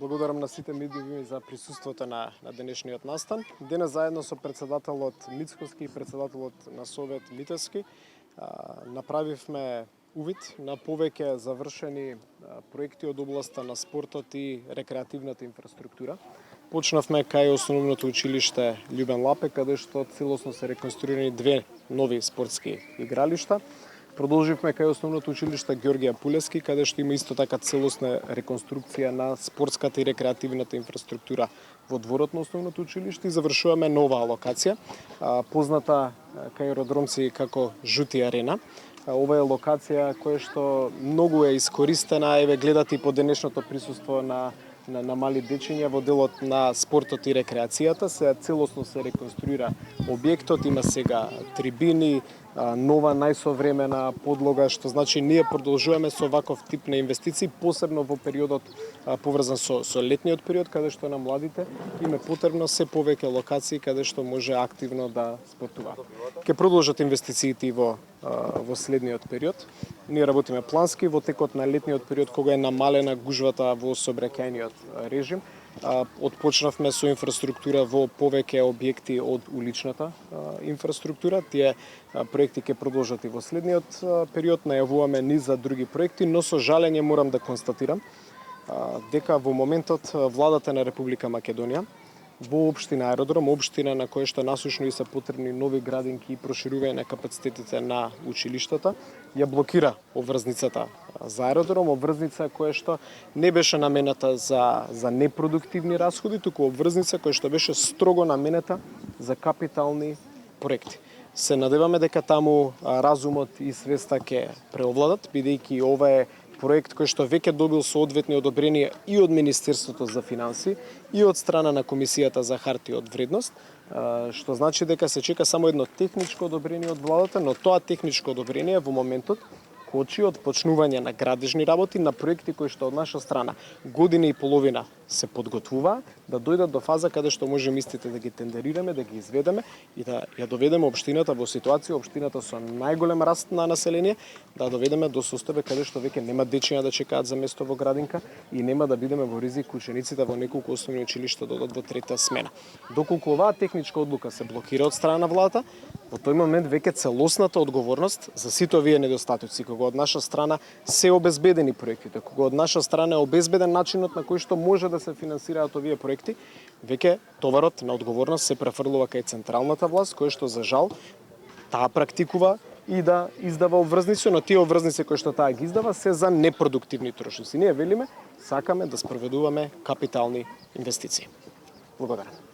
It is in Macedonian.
Благодарам на сите медиуми за присуството на денешниот настан. Денес заедно со председателот Мицкоски и председателот на Совет Митевски направивме увид на повеќе завршени проекти од областа на спортот и рекреативната инфраструктура. Почнавме кај основното училиште Љубен Лапе, каде што целосно се реконструирани две нови спортски игралишта. Продолживме кај основното училиште Ѓорѓе Апулевски, каде што има исто така целосна реконструкција на спортската и рекреативната инфраструктура во дворот на основното училиште и завршуваме нова локација, позната кај родромци како Жути арена. Ова е локација која што многу е искористена, еве гледате и по денешното присуство на мали дечиња во делот на спортот и рекреацијата. Се целосно се реконструира објектот, има сега трибини, нова најсовремена подлога, што значи ние продолжуваме со ваков тип на инвестиции, посебно во периодот поврзан со летниот период, каде што на младите им е потребно се повеќе локации каде што може активно да спортуваат. Ќе продолжат инвестициите во следниот период. Ние работиме плански во текот на летниот период кога е намалена гужвата во сообраќајниот режим. Отпочнавме со инфраструктура во повеќе објекти од уличната инфраструктура. Тие проекти ќе продолжат и во следниот период. Најавуваме низ за други проекти, но со жалење морам да констатирам дека во моментот владата на Република Македонија во општина Аеродром, општина на која што насушно и се потребни нови градинки и проширување на капацитетите на училиштата, ја блокира обврзницата за Аеродром, обврзница која што не беше намената за непродуктивни расходи, туку обврзница која што беше строго наменета за капитални проекти. Се надеваме дека таму разумот и свеста ќе преовладат, бидејќи ова е проект кој што веќе добил соодветни одобренија и од Министерството за финансии и од страна на Комисијата за хартија од вредност, што значи дека се чека само едно техничко одобрение од владата, но тоа техничко одобрение во моментот кочи од почнување на градежни работи на проекти кои што од наша страна година и половина се подготвуваат, да дојдат до фаза каде што можеме истите да ги тендерираме, да ги изведеме и да ја доведеме општината во ситуација, општината со најголем раст на население, да доведеме до состојба каде што веќе нема дечиња да чекаат за место во градинка и нема да бидеме во ризик учениците во неколку основни училишта да одат во трета смена. Доколку оваа техничка одлука се блокира од страна на владата, во тој момент веќе целосната одговорност за сите овие недостатоци, кога од наша страна се обезбедени проектите, кога од наша страна е обезбеден начинот на кој што може да се финансираат овие проекти, веќе товарот на одговорност се префрлува кај централната власт, која што за жал таа практикува и да издава обврзници, но тие обврзници кои што таа ги издава се за непродуктивни трошоци. Ние велиме, сакаме да спроведуваме капитални инвестиции. Благодарам.